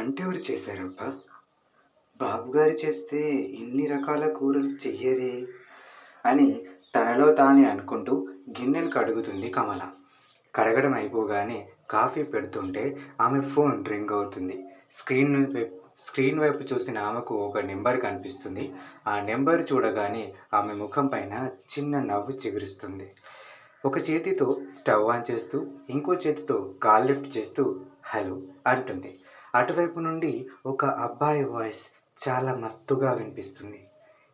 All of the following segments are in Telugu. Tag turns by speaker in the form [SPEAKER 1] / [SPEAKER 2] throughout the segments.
[SPEAKER 1] వంటెవరు చేశారబ్బా? బాబుగారు చేస్తే ఇన్ని రకాల కూరలు చెయ్యరే అని తనలో తానే అనుకుంటూ గిన్నెలు కడుగుతుంది కమల. కడగడం అయిపోగానే కాఫీ పెడుతుంటే ఆమె ఫోన్ రింగ్ అవుతుంది. స్క్రీన్ వైపు చూసిన ఆమెకు ఒక నెంబర్ కనిపిస్తుంది. ఆ నెంబర్ చూడగానే ఆమె ముఖం పైన చిన్న నవ్వు చిగురిస్తుంది. ఒక చేతితో స్టవ్ ఆన్ చేస్తూ ఇంకో చేతితో కాల్ లిఫ్ట్ చేస్తూ హలో అంటుంది. అటువైపు నుండి ఒక అబ్బాయి వాయిస్ చాలా మత్తుగా వినిపిస్తుంది.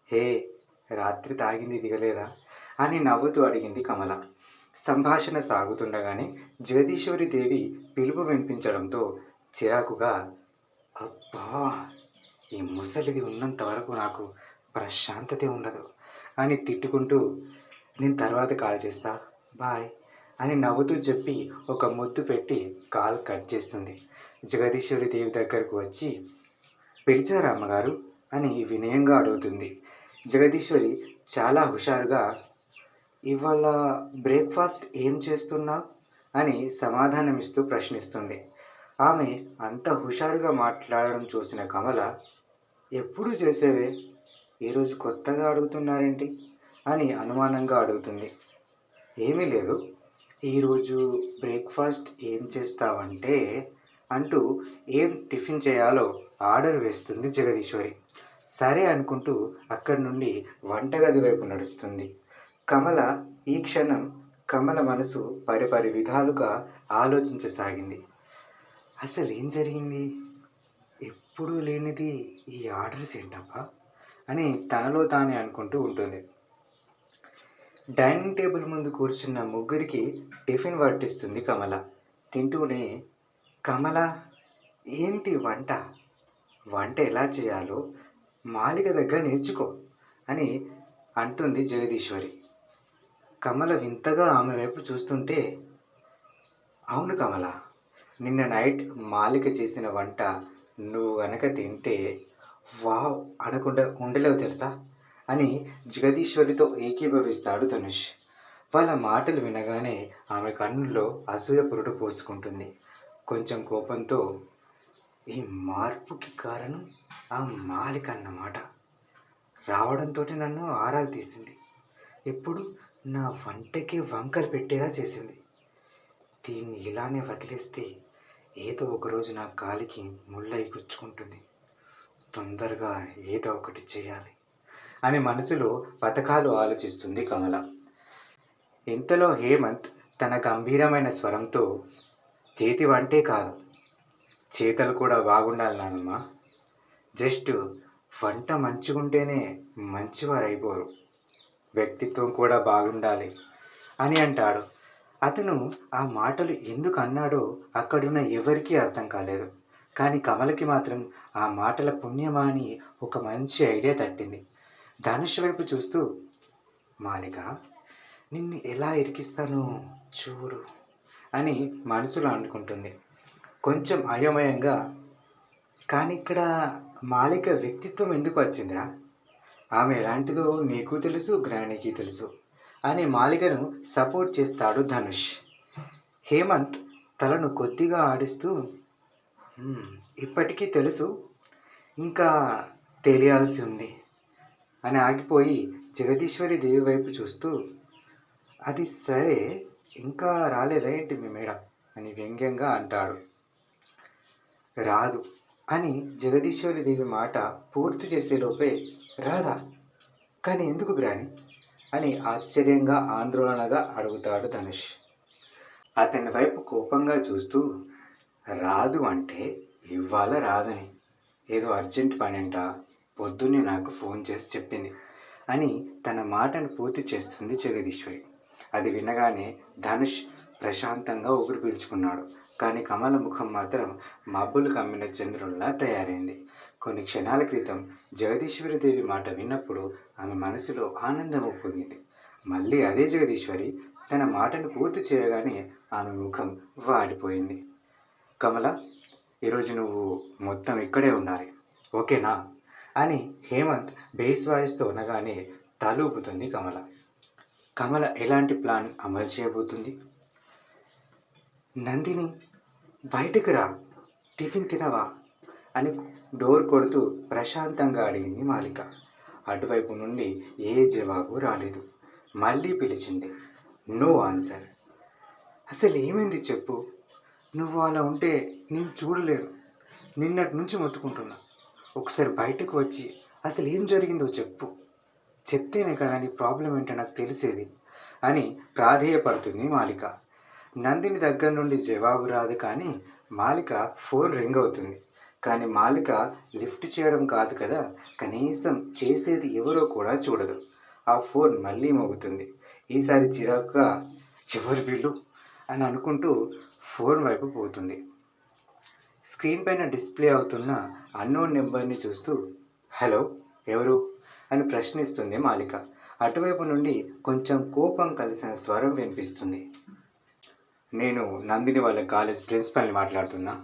[SPEAKER 1] హే, రాత్రి తాగింది దిగలేదా అని నవ్వుతూ అడిగింది కమల. సంభాషణ సాగుతుండగానే జగదీశ్వరి దేవి పిలుపు వినిపించడంతో చిరాకుగా, అబ్బా, ఈ ముసలిది ఉన్నంత వరకు నాకు ప్రశాంతతే ఉండదు అని తిట్టుకుంటూ, నేను తర్వాత కాల్ చేస్తా, బాయ్ అని నవ్వుతూ చెప్పి ఒక ముద్దు పెట్టి కాల్ కట్ చేస్తుంది. జగదీశ్వరి దేవి దగ్గరకు వచ్చి, పిలిచారా అమ్మగారు అని వినయంగా అడుగుతుంది. జగదీశ్వరి చాలా హుషారుగా, ఇవాళ బ్రేక్ఫాస్ట్ ఏం చేస్తున్నావు అని సమాధానమిస్తూ ప్రశ్నిస్తుంది. ఆమె అంత హుషారుగా మాట్లాడడం చూసిన కమల, ఎప్పుడూ చేసేవే, ఈరోజు కొత్తగా అడుగుతున్నారేంటి అని అనుమానంగా అడుగుతుంది. ఏమీ లేదు, ఈరోజు బ్రేక్ఫాస్ట్ ఏం చేస్తావంటే అంటూ ఏం టిఫిన్ చేయాలో ఆర్డర్ వేస్తుంది జగదీశ్వరి. సరే అనుకుంటూ అక్కడి నుండి వంటగది వైపు నడుస్తుంది. కమల ఈ క్షణం కమల మనసు పరిపరి విధాలుగా ఆలోచించసాగింది. అసలు ఏం జరిగింది? ఎప్పుడూ లేనిది ఈ ఆర్డర్స్ ఏంటబ్బా అని తనలో తానే అనుకుంటూ ఉంటుంది. డైనింగ్ టేబుల్ ముందు కూర్చున్న ముగ్గురికి టిఫిన్ వడ్డిస్తుంది కమల. తింటూనే, కమల, ఏంటి వంట? వంట ఎలా చేయాలో మాలిక దగ్గర నేర్చుకో అని అంటుంది జగదీశ్వరి. కమల వింతగా ఆమె వైపు చూస్తుంటే, అవును కమల, నిన్న నైట్ మాలిక చేసిన వంట నువ్వు గనక తింటే వావ్ అనకుండా ఉండలేవు తెలుసా అని జగదీశ్వరితో ఏకీభవిస్తాడు ధనుష్. వాళ్ళ మాటలు వినగానే ఆమె కన్నుల్లో అసూయ పురుడు పోసుకుంటుంది. కొంచెం కోపంతో, ఈ మార్పుకి కారణం ఆ మాలిక అన్నమాట. రావడంతో నన్ను ఆరాలు తీసింది. ఎప్పుడు నా వంటకి వంకలు పెట్టేలా చేసింది. దీన్ని ఇలానే వదిలేస్తే ఏదో ఒకరోజు నా కాలికి ముళ్ళై గుచ్చుకుంటుంది. తొందరగా ఏదో ఒకటి చేయాలి అని మనసులో పథకాలు ఆలోచిస్తుంది కమల. ఇంతలో హేమంత్ తన గంభీరమైన స్వరంతో, చేతి వంటే కాదు, చేతలు కూడా బాగుండాలి నానమ్మ. జస్ట్ వంట మంచిగుంటేనే మంచివారు అయిపోరు, వ్యక్తిత్వం కూడా బాగుండాలి అని అంటాడు. అతను ఆ మాటలు ఎందుకు అన్నాడో అక్కడున్న ఎవరికీ అర్థం కాలేదు. కానీ కమలకి మాత్రం ఆ మాటల పుణ్యమా అని ఒక మంచి ఐడియా తట్టింది. ధనుష్ వైపు చూస్తూ, మాలిక, నిన్ను ఎలా ఇరికిస్తాను చూడు అని మనసులో అనుకుంటుంది. కొంచెం అయోమయంగా, కానీ ఇక్కడ మాలిక వ్యక్తిత్వం ఎందుకు వచ్చిందిరా? ఆమె ఎలాంటిదో నీకు తెలుసు, గ్రానికి తెలుసు అని మాలికను సపోర్ట్ చేస్తాడు ధనుష్. హేమంత్ తలను కొద్దిగా ఆడిస్తూ, ఇప్పటికీ తెలుసు, ఇంకా తెలియాల్సి ఉంది అని ఆగిపోయి జగదీశ్వరి దేవి వైపు చూస్తూ, అది సరే, ఇంకా రాలేదా ఏంటి మీ మేడం అని వ్యంగ్యంగా అంటాడు. రాదు అని జగదీశ్వరి దేవి మాట పూర్తి చేసేలోపే, రాదా? కానీ ఎందుకు గ్రాని అని ఆశ్చర్యంగా ఆందోళనగా అడుగుతాడు ధనుష్. అతని వైపు కోపంగా చూస్తూ, రాదు అంటే ఇవాళ రాదని, ఏదో అర్జెంట్ పనంట పొద్దున్నే నాకు ఫోన్ చేసి చెప్పింది అని తన మాటను పూర్తి చేస్తుంది జగదీశ్వరి. అది వినగానే ధనుష్ ప్రశాంతంగా ఊపిరి పీల్చుకున్నాడు. కానీ కమల ముఖం మాత్రం మబ్బులు కమ్మిన చంద్రుల్లా తయారైంది. కొన్ని క్షణాల క్రితం జగదీశ్వరి దేవి మాట విన్నప్పుడు ఆమె మనసులో ఆనందం ఉప్పొంగింది. మళ్ళీ అదే జగదీశ్వరి తన మాటను పూర్తి చేయగానే ఆమె ముఖం వాడిపోయింది. కమల, ఈరోజు నువ్వు మొత్తం ఇక్కడే ఉండాలి, ఓకేనా అని హేమంత్ బేస్ వాయిస్తో అనగానే తలూపుతుంది కమల. కమల ఎలాంటి ప్లాన్ అమలు చేయబోతుంది? నందిని, బయటకు రా, టిఫిన్ తినవా అని డోర్ కొడుతూ ప్రశాంతంగా అడిగింది మాలిక. అటువైపు నుండి ఏ జవాబు రాలేదు. మళ్ళీ పిలిచింది. No answer. అసలు ఏమైంది చెప్పు? నువ్వు అలా ఉంటే నేను చూడలేను. నిన్నటి నుంచి మొత్తుకుంటున్నా. ఒకసారి బయటకు వచ్చి అసలు ఏం జరిగిందో చెప్పు. చెప్తేనే కదా నీ ప్రాబ్లం ఏంటో నాకు తెలిసేది అని ప్రాధేయపడుతుంది మాలిక. నందిని దగ్గర నుండి జవాబు రాదు, కానీ మాలిక ఫోన్ రింగ్ అవుతుంది. కానీ మాలిక లిఫ్ట్ చేయడం కాదు కదా, కనీసం చేసేది ఎవరో కూడా చూడదు. ఆ ఫోన్ మళ్ళీ మోగుతుంది. ఈసారి చిరాకుగా ఎవరు వీళ్ళు అని అనుకుంటూ ఫోన్ వైపు పోతుంది. స్క్రీన్ పైన డిస్ప్లే అవుతున్న అన్నోన్ నెంబర్ని చూస్తూ హలో ఎవరు అని ప్రశ్నిస్తుంది మాలిక. అటువైపు నుండి కొంచెం కోపం కలిసిన స్వరం వినిపిస్తుంది. నేను నందిని వాళ్ళ కాలేజ్ ప్రిన్సిపల్ని మాట్లాడుతున్నా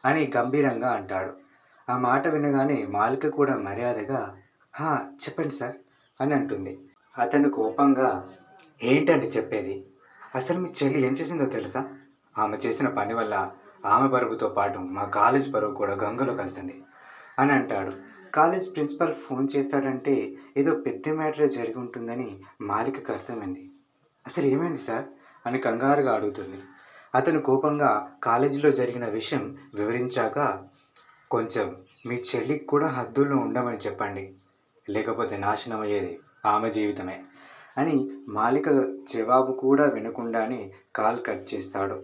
[SPEAKER 1] అని గంభీరంగా అంటాడు. ఆ మాట వినగానే మాలిక కూడా మర్యాదగా చెప్పండి సార్ అని అంటుంది. అతను కోపంగా ఏంటండి చెప్పేది? అసలు మీ చెల్లి ఏం చేసిందో తెలుసా? ఆమె చేసిన పని వల్ల ఆమె పరువుతో పాటు మా కాలేజ్ పరువు కూడా గంగలో కలిసింది అని అంటాడు. కాలేజ్ ప్రిన్సిపల్ ఫోన్ చేస్తాడంటే ఏదో పెద్ద మ్యాటరే జరిగి ఉంటుందని మాలికకు అర్థమైంది. అసలు ఏమైంది సార్ అని కంగారుగా అడుగుతుంది. అతను కోపంగా కాలేజీలో జరిగిన విషయం వివరించాక కొంచెం మీ చెల్లికి కూడా హద్దుల్లో ఉండమని చెప్పండి, లేకపోతే నాశనం అయ్యేది ఆమె జీవితమే అని మాలిక జవాబు కూడా వినకుండానే కాల్ కట్ చేస్తాడు.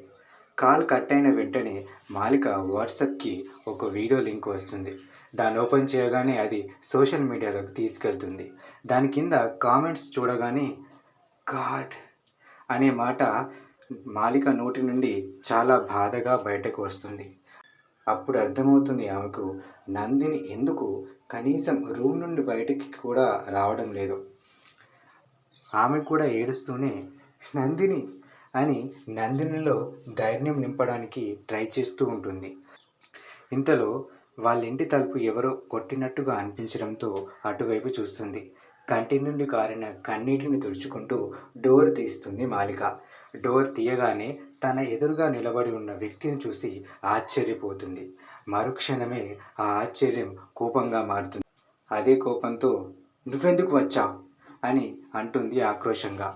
[SPEAKER 1] కాల్ కట్ అయిన వెంటనే మాలిక వాట్సాప్కి ఒక వీడియో లింక్ వస్తుంది. దాన్ని ఓపెన్ చేయగానే అది సోషల్ మీడియాలోకి తీసుకెళ్తుంది. దాని కింద కామెంట్స్ చూడగానే గాడ్ అనే మాట మాలిక నోటి నుండి చాలా బాధగా బయటకు వస్తుంది. అప్పుడు అర్థమవుతుంది ఆమెకు నందిని ఎందుకు కనీసం రూమ్ నుండి బయటికి కూడా రావడం లేదు. ఆమె కూడా ఏడుస్తూనే నందిని అని నందినిలో ధైర్యం నింపడానికి ట్రై చేస్తూ ఉంటుంది. ఇంతలో వాళ్ళ ఇంటి తలుపు ఎవరో కొట్టినట్టుగా అనిపించడంతో అటువైపు చూస్తుంది. కంటి నుండి కారిన కన్నీటిని తుడుచుకుంటూ డోర్ తీస్తుంది మాలిక. డోర్ తీయగానే తన ఎదురుగా నిలబడి ఉన్న వ్యక్తిని చూసి ఆశ్చర్యపోతుంది. మరుక్షణమే ఆ ఆశ్చర్యం కోపంగా మారుతుంది. అదే కోపంతో నువ్వెందుకు వచ్చావు అని అంటుంది ఆక్రోశంగా.